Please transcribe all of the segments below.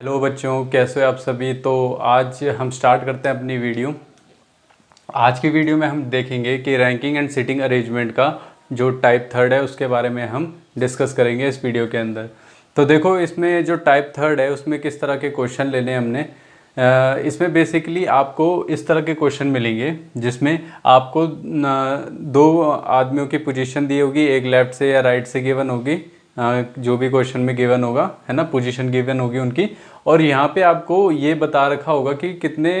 Hello बच्चों, कैसे हो आप सभी। तो आज हम स्टार्ट करते हैं अपनी वीडियो। आज की वीडियो में हम देखेंगे कि रैंकिंग एंड सीटिंग अरेंजमेंट का जो टाइप थर्ड है उसके बारे में हम डिस्कस करेंगे इस वीडियो के अंदर। तो देखो, इसमें जो टाइप थर्ड है उसमें किस तरह के क्वेश्चन लेने हमने। इसमें बेसिकली आपको इस तरह के क्वेश्चन मिलेंगे जिसमें आपको दो आदमियों की पोजीशन दी होगी, एक लेफ्ट से या राइट से गिवन होगी। जो भी क्वेश्चन में गिवन होगा, है ना, पोजीशन गिवन होगी उनकी। और यहाँ पे आपको ये बता रखा होगा कि कितने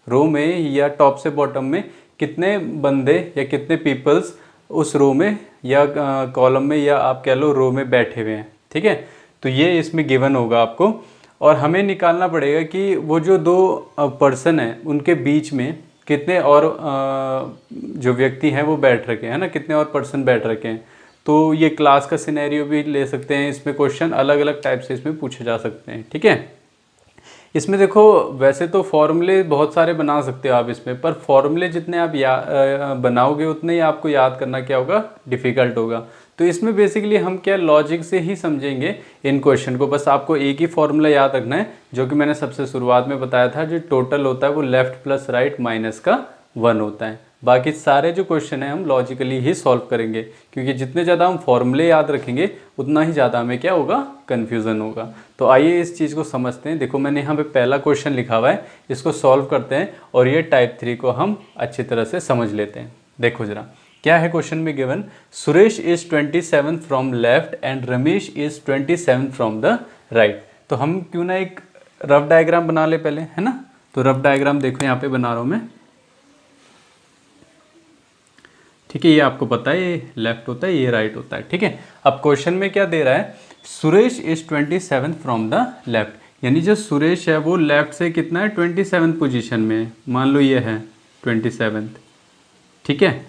रो में या टॉप से बॉटम में कितने बंदे या कितने पीपल्स उस रो में या कॉलम में या आप कह लो रो में बैठे हुए हैं। ठीक है, तो ये इसमें गिवन होगा आपको। और हमें निकालना पड़ेगा कि वो जो दो पर्सन हैं उनके बीच में कितने और जो व्यक्ति हैं वो बैठ रखे हैं, ना, कितने और पर्सन बैठ रखे हैं। तो ये क्लास का सिनेरियो भी ले सकते हैं, इसमें क्वेश्चन अलग अलग टाइप से इसमें पूछे जा सकते हैं। ठीक है, इसमें देखो, वैसे तो फॉर्मूले बहुत सारे बना सकते हो आप इसमें, पर फॉर्मूले जितने आप बनाओगे उतने ही आपको याद करना क्या होगा, डिफ़िकल्ट होगा। तो इसमें बेसिकली हम क्या लॉजिक से ही समझेंगे इन क्वेश्चन को। बस आपको एक ही फॉर्मूला याद रखना है जो कि मैंने सबसे शुरुआत में बताया था, जो टोटल होता है वो लेफ्ट प्लस राइट माइनस का 1 होता है। बाकी सारे जो क्वेश्चन हैं हम लॉजिकली ही सॉल्व करेंगे, क्योंकि जितने ज़्यादा हम फॉर्मूले याद रखेंगे उतना ही ज़्यादा हमें क्या होगा, कन्फ्यूज़न होगा। तो आइए इस चीज़ को समझते हैं। देखो, मैंने यहाँ पे पहला क्वेश्चन लिखा हुआ है, इसको सॉल्व करते हैं और ये टाइप 3 को हम अच्छी तरह से समझ लेते हैं। देखो जरा क्या है क्वेश्चन में given. Suresh is 27 from left and Ramesh is 27 from the right. तो हम क्यों ना एक रफ डायग्राम बना ले पहले, है ना। तो रफ डायग्राम देखो यहाँ पे बना रहा हूँ मैं। ठीक है, ये आपको पता है, ये लेफ्ट होता है, ये राइट होता है। ठीक है, अब क्वेश्चन में क्या दे रहा है, Suresh is 27 from the left, यानी जो सुरेश है वो लेफ्ट से कितना है, 27 पोजीशन में है। मान लो ये है 27। ठीक है,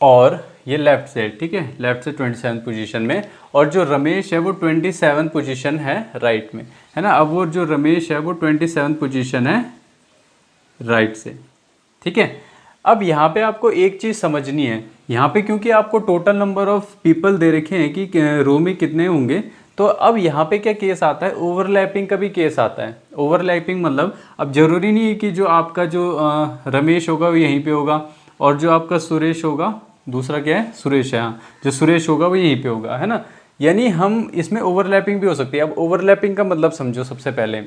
और ये लेफ्ट से, ठीक है, लेफ्ट से 27 पोजीशन में। और जो रमेश है वो 27 पोजीशन है राइट में, है ना। अब वो जो रमेश है वो 27 पोजीशन है राइट से। ठीक है, अब यहाँ पे आपको एक चीज़ समझनी है। यहाँ पे क्योंकि आपको total number of people they रखे हैं कि रो में कितने होंगे, तो अब यहाँ पे क्या केस आता है, ओवरलैपिंग का भी केस आता है। ओवरलैपिंग मतलब अब जरूरी नहीं है कि जो आपका जो रमेश होगा वो यहीं पे होगा और जो आपका सुरेश होगा, दूसरा क्या है, सुरेश है, हाँ, जो सुरेश होगा वो यहीं पे होगा, है ना। यानी हम इसमें ओवरलैपिंग भी हो सकती है। अब ओवरलैपिंग का मतलब समझो। सबसे पहले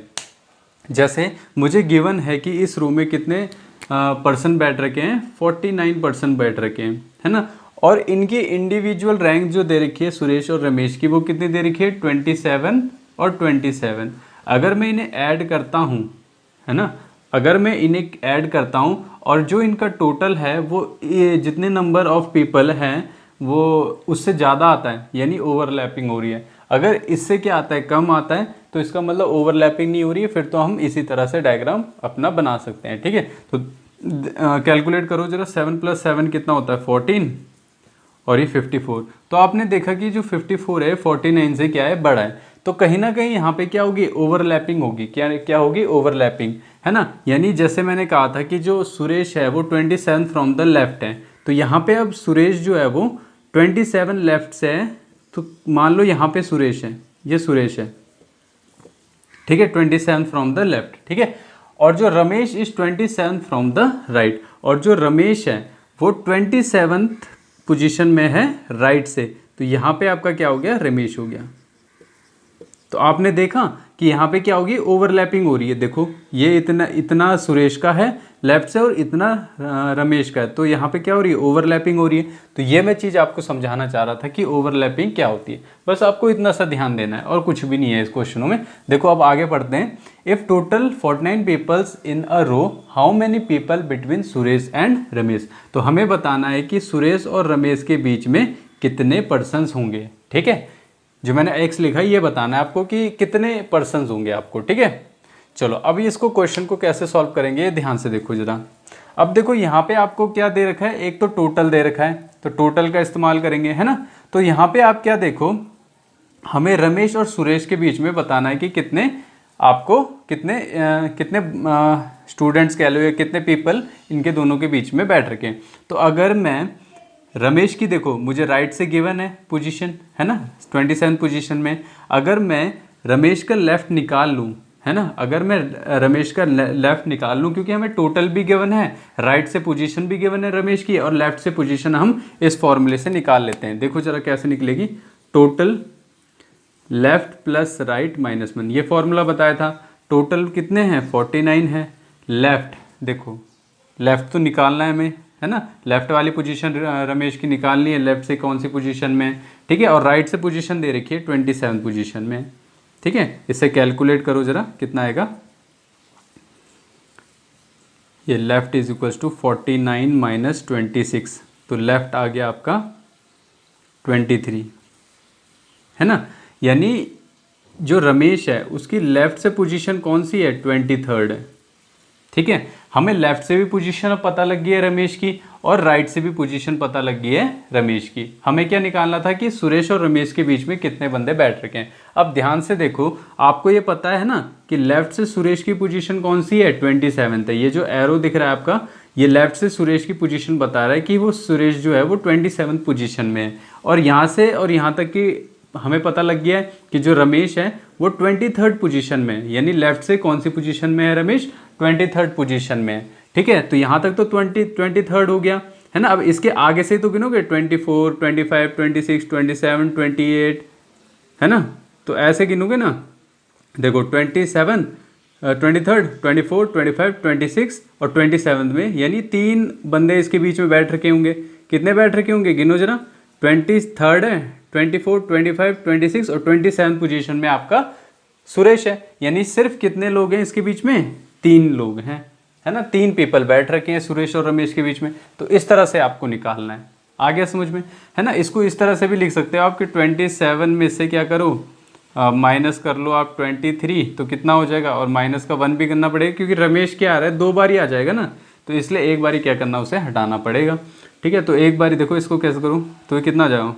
जैसे मुझे गिवन है कि इस रूम में कितने पर्सन बैठ रखे हैं, 49 पर्सन बैठ रखे हैं, है ना। और इनकी इंडिविजुअल रैंक जो दे रखी है सुरेश और रमेश की, वो कितनी दे रखी है, 27 और 27। अगर मैं इन्हें ऐड करता हूँ, है ना, अगर मैं इन्हें ऐड करता हूँ और जो इनका टोटल है वो ये जितने नंबर ऑफ पीपल हैं वो उससे ज़्यादा आता है, यानी ओवरलैपिंग हो रही है। अगर इससे क्या आता है, कम आता है, तो इसका मतलब ओवरलैपिंग नहीं हो रही है। फिर तो हम इसी तरह से डायग्राम अपना बना सकते हैं। ठीक है, तो कैलकुलेट करो जरा, 7 + 7 कितना होता है, 14, और ये 54। तो आपने देखा कि जो 54 है 49 से क्या है, बड़ा है। तो कहीं ना कहीं यहाँ पे क्या होगी, ओवरलैपिंग होगी। क्या क्या होगी, ओवरलैपिंग, है ना। यानी जैसे मैंने कहा था कि जो सुरेश है वो 27 फ्रॉम द लेफ्ट है, तो यहाँ पे अब सुरेश जो है वो 27 लेफ्ट से है। तो मान लो यहाँ पे सुरेश है, ये सुरेश है, ठीक है, 27 फ्रॉम द लेफ्ट। ठीक है, और जो Ramesh is 27 from the right, और जो रमेश है वो 27 पोजीशन में है राइट से। तो यहाँ पे आपका क्या हो गया, रमेश हो गया। तो आपने देखा कि यहाँ पे क्या होगी, ओवरलैपिंग हो रही है। देखो, ये इतना सुरेश का है लेफ्ट से और इतना रमेश का है, तो यहाँ पे क्या हो रही है, ओवरलैपिंग हो रही है। तो ये मैं चीज़ आपको समझाना चाह रहा था कि ओवरलैपिंग क्या होती है। बस आपको इतना सा ध्यान देना है और कुछ भी नहीं है इस क्वेश्चनों में। देखो, अब आगे पढ़ते हैं। If total 49 peoples in a row, how many people between Suresh and Ramesh. तो हमें बताना है कि सुरेश और रमेश के बीच में कितने पर्सन्स होंगे। ठीक है, जो मैंने एक्स लिखा है ये बताना है आपको कि कितने पर्सन्स होंगे आपको। ठीक है, चलो अब इसको क्वेश्चन को कैसे सॉल्व करेंगे, ध्यान से देखो जरा। अब देखो यहाँ पे आपको क्या दे रखा है, एक तो टोटल दे रखा है, तो टोटल का इस्तेमाल करेंगे, है ना। तो यहाँ पे आप क्या देखो, हमें रमेश और सुरेश के बीच में बताना है कि कितने आपको कितने स्टूडेंट्स कह लो या कितने पीपल इनके दोनों के बीच में बैठ रखे हैं। तो अगर मैं रमेश की, देखो मुझे राइट से गिवन है पोजीशन, है ना, 27 पोजीशन में। अगर मैं रमेश का लेफ्ट निकाल लूँ, है ना, अगर मैं रमेश का लेफ्ट निकाल लूँ, क्योंकि हमें टोटल भी गिवन है, राइट से पोजीशन भी गिवन है रमेश की, और लेफ्ट से पोजीशन हम इस फॉर्मूले से निकाल लेते हैं। देखो जरा कैसे निकलेगी, total left plus right minus 1, ये फॉर्मूला बताया था। टोटल कितने हैं 49 है, लेफ्ट देखो लेफ्ट तो निकालना है हमें, है ना, लेफ्ट वाली पोजीशन रमेश की निकालनी है, लेफ्ट से कौन सी पोजीशन में, ठीक है, और राइट से पोजीशन दे रखी है 27 पोजीशन में, ठीक है। इसे कैलकुलेट करो जरा कितना आएगा, ये left is equals to 49 minus 26, तो लेफ्ट आ गया आपका 23, है ना, यानी जो रमेश है उसकी लेफ्ट से पोजीशन कौन सी है 23rd है, ठीक है। हमें लेफ्ट से भी पोजीशन पता लग गई है रमेश की, और राइट से भी पोजीशन पता लग गई है रमेश की। हमें क्या निकालना था कि सुरेश और रमेश के बीच में कितने बंदे बैठ रखे हैं। अब ध्यान से देखो, आपको ये पता है ना कि लेफ्ट से सुरेश की पोजीशन कौन सी है 27 है, ये जो एरो दिख रहा है आपका, ये लेफ्ट से सुरेश की पोजीशन बता रहा है कि वो सुरेश जो है वो 27 पोजीशन में है, और यहाँ से और यहाँ तक कि हमें पता लग गया है कि जो रमेश है वो 23rd पोजीशन में है, यानी लेफ्ट से कौन सी पोजीशन में है रमेश 23rd पोजीशन में है, ठीक है। तो यहाँ तक तो 23rd हो गया, है ना। अब इसके आगे से तो गिनोगे 24, 25, 26, 27, 28, है ना, तो ऐसे गिनोगे ना, देखो 27, 23rd, 24, 25, 26 और 27 में, यानी 3 बंदे इसके बीच में बैठ रखे होंगे। कितने बैठ रखे होंगे गिनो जरा, 23rd है, 24, 25, 26 और 27 पोजीशन में आपका सुरेश है, यानी सिर्फ कितने लोग हैं इसके बीच में, 3 लोग हैं, है ना, 3 पीपल बैठ रखे हैं सुरेश और रमेश के बीच में। तो इस तरह से आपको निकालना है, आ गया समझ में, है ना। इसको इस तरह से भी लिख सकते हो आप कि 27 में से क्या करो, माइनस कर लो आप 23, तो कितना हो जाएगा, और माइनस का 1 भी करना पड़ेगा, क्योंकि रमेश क्या आ रहा है 2 बार ही आ जाएगा ना, तो इसलिए एक बार ही क्या करना, उसे हटाना पड़ेगा, ठीक है। तो एक बार देखो इसको कैसे करूँ, तो ये कितना जाओ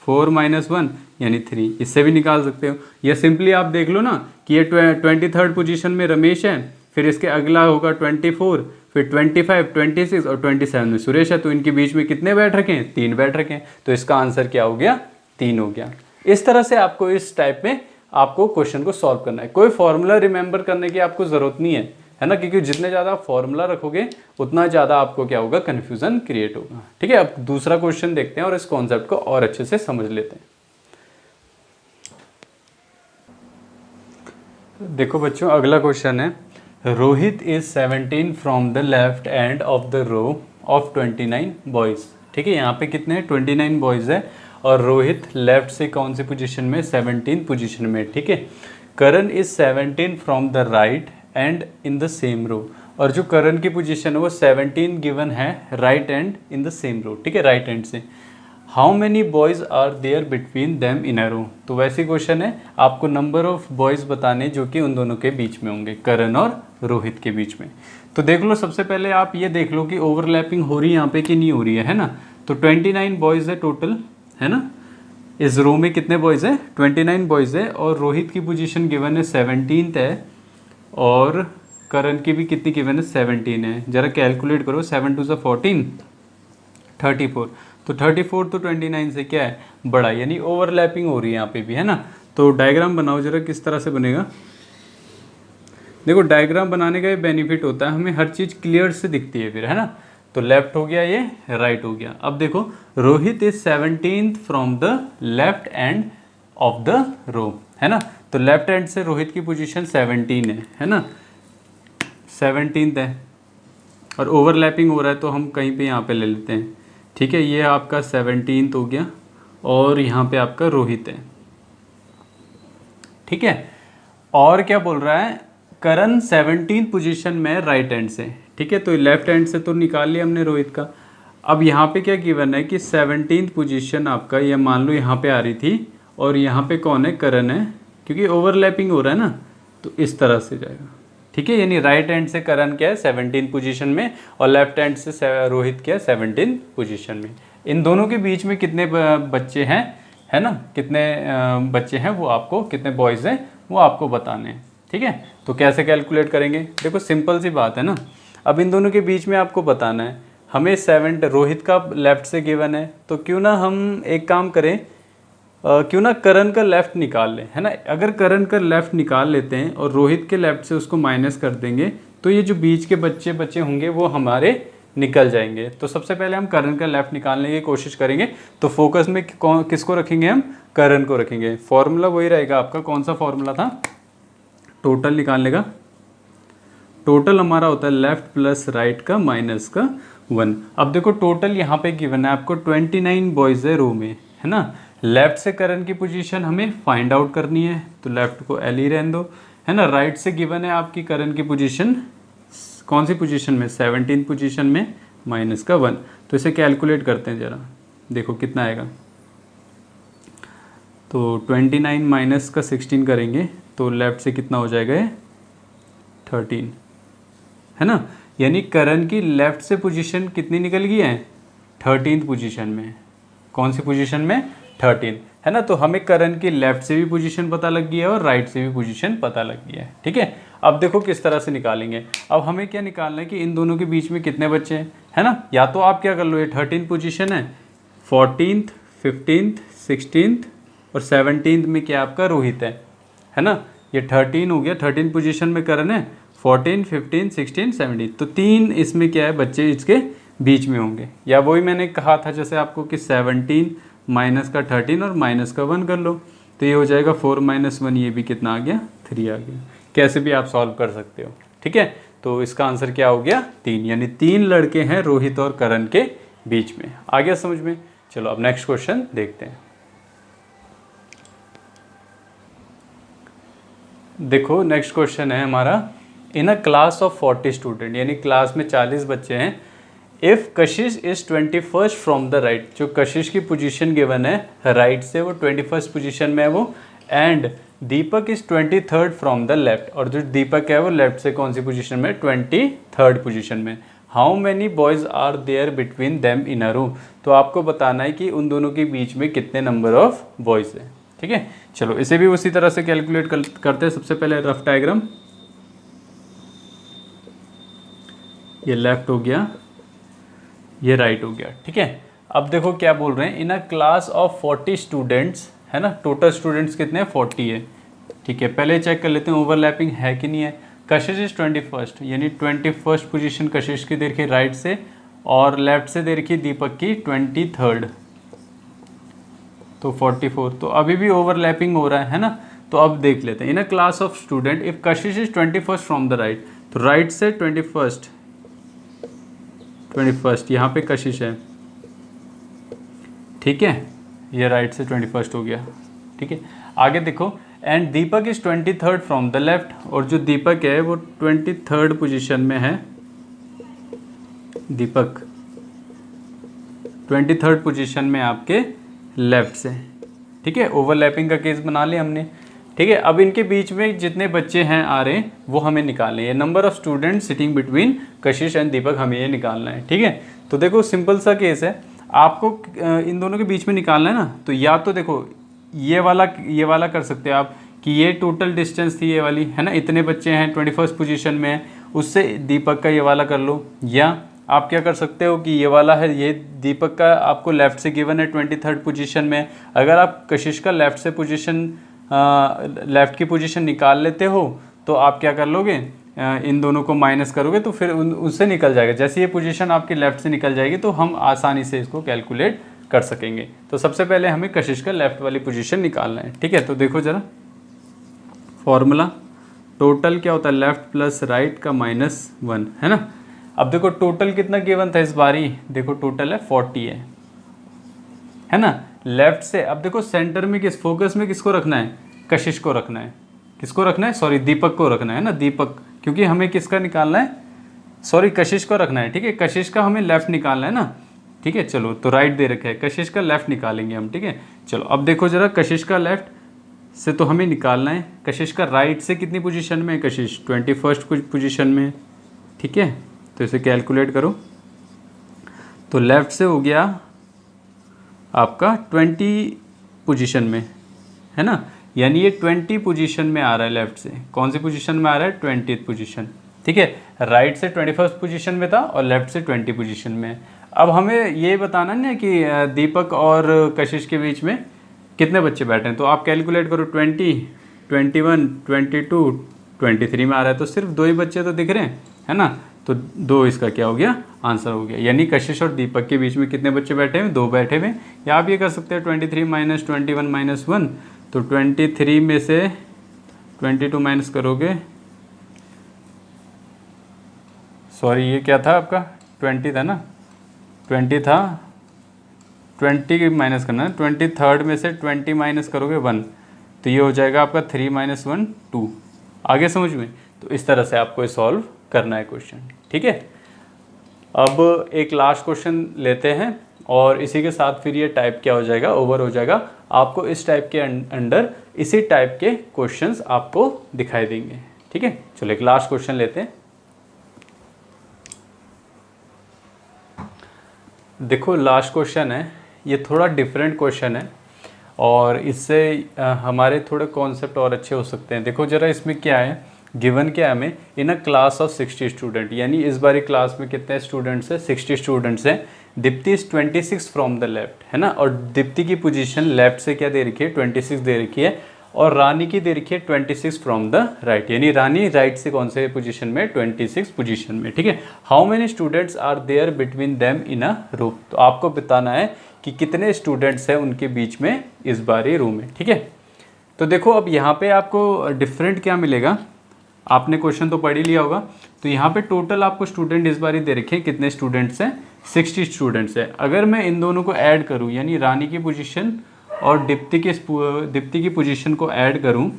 4 - 1 यानी 3, इससे भी निकाल सकते हो। या सिंपली आप देख लो ना कि ये 23rd पोजीशन में रमेश है, फिर इसके अगला होगा 24, फिर 25, 26 और 27 में सुरेश है, तो इनके बीच में कितने बैठ रखे हैं, 3 बैठ रखे हैं, तो इसका आंसर क्या हो गया, 3 हो गया। इस तरह से आपको इस टाइप में आपको क्वेश्चन को सॉल्व करना है। कोई फॉर्मूला रिमेंबर करने की आपको ज़रूरत नहीं है ना, क्योंकि जितने ज़्यादा फॉर्मूला रखोगे उतना ज़्यादा आपको क्या होगा, कन्फ्यूज़न क्रिएट होगा, ठीक है। अब दूसरा क्वेश्चन देखते हैं और इस कॉन्सेप्ट को और अच्छे से समझ लेते हैं। देखो बच्चों, अगला क्वेश्चन है, Rohit is 17 from the left end of the row of 29 boys, ठीक है। यहाँ पे कितने हैं 29 बॉयज़ है, और रोहित लेफ्ट से कौन सी पोजीशन में 17 पोजीशन में, ठीक है। Karan is 17 from the right end in the same row, और जो करण की पोजीशन है वो 17 गिवन है right end in the same row, ठीक है, राइट एंड से। How many boys are there between them in a row, तो वैसी क्वेश्चन है, आपको नंबर ऑफ बॉयज़ बताने जो कि उन दोनों के बीच में होंगे, करण और रोहित के बीच में। तो देख लो, सबसे पहले आप ये देख लो कि ओवरलैपिंग हो रही है यहाँ पे कि नहीं हो रही है ना। तो 29 बॉयज़ है टोटल, है ना, इस रो में कितने बॉयज़ है 29 बॉयज़ है, और रोहित की पोजीशन गिवन है 17th है, और करण की भी कितनी गिवन है 17 है। जरा कैलकुलेट करो, 7 2 14, 34, तो 34 तो 29 से क्या है बड़ा, यानी ओवरलैपिंग हो रही है यहाँ पे भी, है ना। तो डायग्राम बनाओ जरा, किस तरह से बनेगा। देखो डायग्राम बनाने का ये बेनिफिट होता है, हमें हर चीज़ क्लियर से दिखती है फिर, है ना। तो लेफ्ट हो गया, ये राइट हो गया। अब देखो, Rohit is 17th from the left end of the row, है ना। तो लेफ्ट हैंड से रोहित की पोजीशन 17 है ना, 17th है, और ओवरलैपिंग हो रहा है तो हम कहीं पे यहाँ पे ले लेते हैं, ठीक है। ये आपका 17th हो गया, और यहाँ पे आपका रोहित है, ठीक है। और क्या बोल रहा है, करण 17th पोजीशन में राइट हैंड से, ठीक है। तो लेफ्ट हैंड से तो निकाल लिया हमने रोहित का। अब यहाँ पे क्या गिवन है कि 17th पोजीशन आपका, ये मान लो यहाँ पे आ रही थी, और यहाँ पे कौन है, करण है, क्योंकि ओवरलैपिंग हो रहा है ना, तो इस तरह से जाएगा, ठीक है। यानी राइट हैंड से करण क्या है 17th पोजीशन में, और लेफ्ट हैंड से रोहित क्या है 17th पोजीशन में। इन दोनों के बीच में कितने बच्चे हैं, है ना, कितने बच्चे हैं वो आपको, कितने बॉयज़ हैं वो आपको बताने हैं, ठीक है। तो कैसे कैलकुलेट करेंगे, देखो सिंपल सी बात है ना। अब इन दोनों के बीच में आपको बताना है, हमें 7, रोहित का लेफ्ट से गिवन है, तो क्यों ना हम एक काम करें, क्यों ना करण का लेफ्ट निकाल लें, है ना। अगर करण का लेफ्ट निकाल लेते हैं और रोहित के लेफ्ट से उसको माइनस कर देंगे तो ये जो बीच के बच्चे बच्चे होंगे वो हमारे निकल जाएंगे। तो सबसे पहले हम करण का लेफ्ट निकालने की कोशिश करेंगे। तो फोकस में किसको रखेंगे हम? करण को रखेंगे। फॉर्मूला वही रहेगा आपका, कौन सा फॉर्मूला था? टोटल निकालने का। टोटल हमारा होता है लेफ्ट प्लस राइट का माइनस का 1। अब देखो टोटल यहाँ पे गिवन है आपको 29 बॉयज़ है रो में, है ना। लेफ्ट से करण की पोजीशन हमें फाइंड आउट करनी है, तो लेफ्ट को एल ही रहने दो, है ना। राइट से गिवन है आपकी करण की पोजीशन, कौन सी पोजीशन में? 17 पोजीशन में, माइनस का 1। तो इसे कैलकुलेट करते हैं ज़रा, देखो कितना आएगा। तो 29 माइनस का 16 करेंगे तो लेफ्ट से कितना हो जाएगा ये? 13, है ना। यानी करण की लेफ्ट से पोजीशन कितनी निकल गई है? 13th पोजीशन में। कौन सी पोजीशन में? 13, है ना। तो हमें करण की लेफ्ट से भी पोजीशन पता लग गई है और राइट से भी पोजीशन पता लग गई है, ठीक है। अब देखो किस तरह से निकालेंगे। अब हमें क्या निकालना है कि इन दोनों के बीच में कितने बच्चे हैं, है ना। या तो आप क्या कर लो, ये 13 पोजीशन है, 14th 15th 16th और 17th में क्या आपका रोहित है ना। ये 13 हो गया, 13 पोजीशन में करण है, 14 15 16 17, तो 3 इसमें क्या है बच्चे इसके बीच में होंगे। या वही मैंने कहा था जैसे आपको कि 17 माइनस का 13 और माइनस का 1 कर लो, तो ये हो जाएगा 4 माइनस 1, ये भी कितना आ गया? 3 आ गया। कैसे भी आप सॉल्व कर सकते हो, ठीक है। तो इसका आंसर क्या हो गया? 3, यानी 3 लड़के हैं रोहित और करण के बीच में। आ गया समझ में? चलो अब नेक्स्ट क्वेश्चन देखते हैं। देखो नेक्स्ट क्वेश्चन है हमारा, इन अ क्लास ऑफ 40 स्टूडेंट, यानी क्लास में 40 बच्चे हैं, if Kashish is 21st from the right, जो कशिश की पोजीशन गिवन है राइट से वो 21st पोजीशन में है वो, and Deepak is 23rd from the left, और जो दीपक है वो लेफ्ट से कौन सी पोजीशन में? 23rd पोजीशन में। How many boys are there between them in a room, तो आपको बताना है कि उन दोनों के बीच में कितने नंबर ऑफ बॉयज़ हैं, ठीक है। चलो इसे भी उसी तरह से कैलकुलेट करते हैं। सबसे पहले रफ डायग्राम, ये लेफ्ट हो गया, ये राइट हो गया, ठीक है। अब देखो क्या बोल रहे हैं, in a class of 40 students, है ना। टोटल स्टूडेंट्स कितने हैं? 40 है, ठीक है। पहले चेक कर लेते हैं ओवरलैपिंग है कि नहीं है। कशिश इज 21st, यानी 21st पोजीशन कशिश की दे रखी राइट से, और लेफ्ट से दे रखी दीपक की 23rd, तो 44। तो अभी भी ओवरलैपिंग हो रहा है ना। तो अब देख लेते हैं, in a class of student if Kashish is 21st from the right, तो राइट से 21st यहाँ पे कशिश है, ठीक है। ये राइट से 21st हो गया, ठीक है। आगे देखो, and Deepak is 23rd from the left, और जो दीपक है वो 23rd पोजीशन में है। दीपक 23rd पोजीशन में आपके लेफ्ट से, ठीक है। ओवरलैपिंग का केस बना लिया हमने, ठीक है। अब इनके बीच में जितने बच्चे हैं आ रहे हैं वो हमें निकालने हैं। Number of student sitting between Kashish and दीपक, हमें ये निकालना है, ठीक है। तो देखो सिंपल सा केस है, आपको इन दोनों के बीच में निकालना है ना। तो या तो देखो ये वाला कर सकते हो आप कि ये टोटल डिस्टेंस थी ये वाली, है ना। इतने बच्चे हैं 21st पोजीशन में, उससे दीपक का ये वाला कर लो। या आप क्या कर सकते हो कि ये वाला है, ये दीपक का आपको लेफ्ट से गिवन है 23rd पोजीशन में, अगर आप कशिश का लेफ्ट से पोजीशन लेफ्ट की पोजीशन निकाल लेते हो तो आप क्या कर लोगे, इन दोनों को माइनस करोगे तो फिर उससे निकल जाएगा। जैसे ये पोजीशन आपकी लेफ्ट से निकल जाएगी तो हम आसानी से इसको कैलकुलेट कर सकेंगे। तो सबसे पहले हमें कशिश का लेफ्ट वाली पोजीशन निकालना है, ठीक है। तो देखो ज़रा फॉर्मूला, टोटल क्या होता है? लेफ्ट प्लस राइट का -1, है ना। अब देखो टोटल कितना गिवन था इस बारी, देखो टोटल है 40 है ना। लेफ्ट से अब देखो सेंटर में किस फोकस में किसको रखना है? कशिश को रखना है। किसको रखना है? सॉरी दीपक को रखना है ना, दीपक, क्योंकि हमें किसका निकालना है? सॉरी कशिश को रखना है, ठीक है। कशिश का हमें लेफ्ट निकालना है ना, ठीक है। चलो तो राइट दे रखा है, कशिश का लेफ्ट निकालेंगे हम, ठीक है। चलो अब देखो जरा, कशिश का लेफ्ट से तो हमें निकालना है, कशिश का राइट से कितनी पोजीशन में है? कशिश 21st पोजीशन में, ठीक है। तो इसे कैलकुलेट करो, तो लेफ्ट से हो गया आपका 20 पोजीशन में, है ना। यानी ये 20 पोजीशन में आ रहा है लेफ्ट से। कौन सी पोजीशन में आ रहा है? 20th पोजीशन, ठीक है। राइट से 21st पोजीशन में था और लेफ्ट से 20 पोजीशन में। अब हमें ये बताना ना कि दीपक और कशिश के बीच में कितने बच्चे बैठे हैं, तो आप कैलकुलेट करो 20, 21, 22, 23 में आ रहा है, तो सिर्फ 2 ही बच्चे तो दिख रहे हैं, है ना। तो 2 इसका क्या हो गया, आंसर हो गया। यानी कशिश और दीपक के बीच में कितने बच्चे बैठे हैं, 2 बैठे हुए। या आप ये कर सकते हैं 23 माइनस 21 माइनस 1, तो 23 में से 22 माइनस करोगे, सॉरी ये क्या था आपका 20 था ना, 20 था, 20 माइनस करना है, 23 में से 20 माइनस करोगे 1, तो ये हो जाएगा आपका 3 माइनस 1 2। आगे समझ में, तो इस तरह से आपको सॉल्व करना है क्वेश्चन, ठीक है। अब एक लास्ट क्वेश्चन लेते हैं और इसी के साथ फिर ये टाइप क्या हो जाएगा, ओवर हो जाएगा। आपको इस टाइप के अंडर इसी टाइप के क्वेश्चंस आपको दिखाई देंगे, ठीक है। चलो एक लास्ट क्वेश्चन लेते हैं। देखो लास्ट क्वेश्चन है, ये थोड़ा डिफरेंट क्वेश्चन है और इससे हमारे थोड़े कॉन्सेप्ट और अच्छे हो सकते हैं। देखो जरा इसमें क्या है, गिवन क्या है हमें, इन अ क्लास ऑफ 60 स्टूडेंट, यानी इस बारी क्लास में कितने स्टूडेंट्स हैं, 60 स्टूडेंट्स हैं। Deepti is 26 from the left, है ना, और दीप्ति की पोजीशन लेफ्ट से क्या दे रखी है, 26 दे रखी है, और रानी की दे रखी है 26 फ्रॉम द राइट, यानी रानी राइट से कौन से पोजीशन में, 26 पोजीशन में, ठीक है। How many students are there between them in a row, तो आपको बताना है कि कितने स्टूडेंट्स हैं उनके बीच में इस बारी रो में, ठीक है। तो देखो अब यहाँ पे आपको डिफरेंट क्या मिलेगा, आपने क्वेश्चन तो पढ़ ही लिया होगा। तो यहाँ पे टोटल आपको स्टूडेंट इस बारी दे रखे हैं, कितने स्टूडेंट्स हैं, 60 स्टूडेंट्स हैं। अगर मैं इन दोनों को ऐड करूँ, यानी रानी की पोजीशन और दीप्ति की पोजीशन को ऐड करूँ,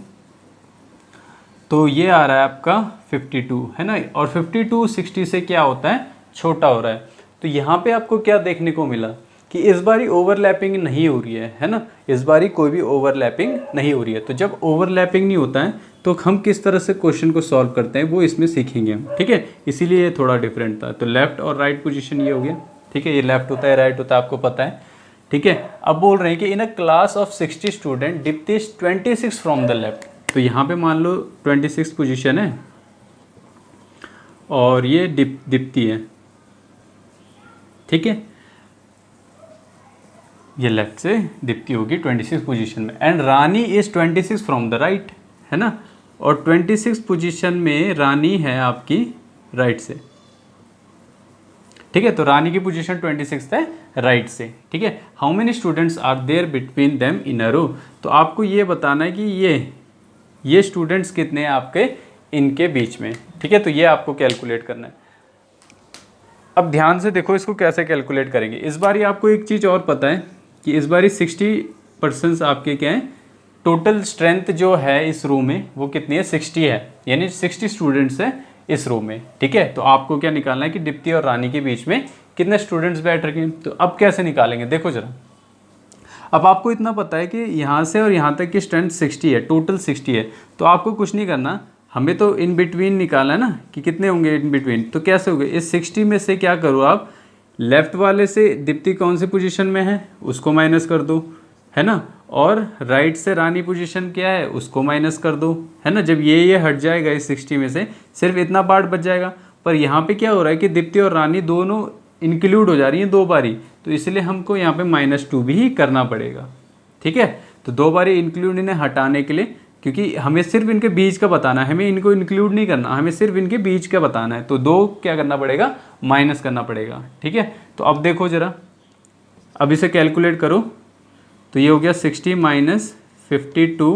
तो ये आ रहा है आपका 52, है ना, और 52 60 से क्या होता है, छोटा हो रहा है। तो यहाँ पे आपको क्या देखने को मिला कि इस बारी ओवरलैपिंग नहीं हो रही है ना, इस बारी कोई भी ओवरलैपिंग नहीं हो रही है। तो जब ओवरलैपिंग नहीं होता है तो हम किस तरह से क्वेश्चन को सॉल्व करते हैं वो इसमें सीखेंगे हम, ठीक है। इसीलिए ये थोड़ा डिफरेंट था। तो लेफ्ट और राइट पोजीशन ये हो गया, ठीक है, ये लेफ्ट होता है राइट होता है, आपको पता है, ठीक है। अब बोल रहे हैं कि in a class of 60 student Deepti is 26 from the left, तो यहाँ पे मान लो 26 पोजीशन है और ये दीप्ति है, ठीक है, ये लेफ्ट से दीप्ति होगी 26 पोजीशन में, and Rani is 26 from the right, है ना, और 26 पोजीशन में रानी है आपकी राइट से, ठीक है। तो रानी की पोजीशन 26 है राइट से, ठीक है। How many students are there between them in a row, तो आपको ये बताना है कि ये स्टूडेंट्स कितने हैं आपके इनके बीच में, ठीक है। तो ये आपको कैलकुलेट करना है। अब ध्यान से देखो इसको कैसे कैलकुलेट करेंगे। इस बारी आपको एक चीज़ और पता है कि इस बारी 60% आपके क्या है, टोटल स्ट्रेंथ जो है इस रो में वो कितनी है, 60 है, यानी 60 स्टूडेंट्स हैं इस रो में, ठीक है। तो आपको क्या निकालना है कि दीप्ति और रानी के बीच में कितने स्टूडेंट्स बैठ रखे हैं। तो अब कैसे निकालेंगे, देखो जरा। अब आपको इतना पता है कि यहाँ से और यहाँ तक की स्ट्रेंथ 60 है, टोटल 60 है, तो आपको कुछ नहीं करना, हमें तो इन बिटवीन निकालना है ना कि कितने होंगे इन बिटवीन। तो कैसे होंगे, इस 60 में से क्या करो आप, लेफ्ट वाले से दीप्ति कौन सी पोजीशन में है उसको माइनस कर दो, है ना, और राइट से रानी पोजीशन क्या है उसको माइनस कर दो, है ना। जब ये हट जाएगा इस 60 में से सिर्फ इतना पार्ट बच जाएगा। पर यहाँ पे क्या हो रहा है कि दीप्ति और रानी दोनों इंक्लूड हो जा रही हैं 2 बारी, तो इसलिए हमको यहाँ पे -2 भी करना पड़ेगा, ठीक है। तो 2 बारी इंक्लूड इन्हें हटाने के लिए, क्योंकि हमें सिर्फ इनके बीच का बताना है, हमें इनको इंक्लूड नहीं करना, हमें सिर्फ इनके बीच का बताना है। तो 2 क्या करना पड़ेगा, माइनस करना पड़ेगा, ठीक है। तो अब देखो जरा, अब इसे कैलकुलेट करो, तो ये हो गया 60 माइनस 52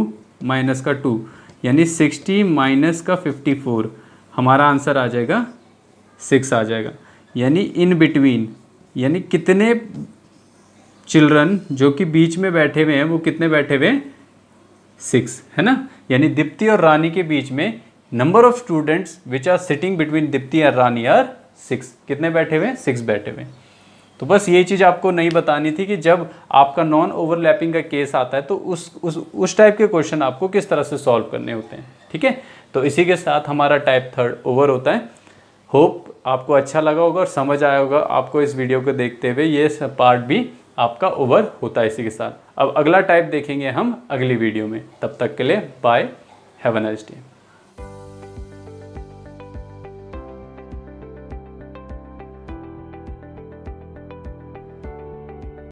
माइनस का 2, यानी 60 माइनस का 54, हमारा आंसर आ जाएगा 6 आ जाएगा। यानी इन बिटवीन, यानी कितने चिल्ड्रन जो कि बीच में बैठे हुए हैं वो कितने बैठे हुए हैं, 6, है ना। यानी दीप्ति और रानी के बीच में number of students which are sitting between Deepti और रानी आर 6, कितने बैठे हुए हैं, 6 बैठे हुए हैं। तो बस ये चीज़ आपको नहीं बतानी थी कि जब आपका नॉन ओवरलैपिंग का केस आता है तो उस टाइप के क्वेश्चन आपको किस तरह से सॉल्व करने होते हैं, ठीक है। तो इसी के साथ हमारा टाइप 3 ओवर होता है। होप आपको अच्छा लगा होगा और समझ आया होगा आपको इस वीडियो को देखते हुए, ये पार्ट भी आपका ओवर होता है इसी के साथ। अब अगला टाइप देखेंगे हम अगली वीडियो में, तब तक के लिए bye, have a nice day.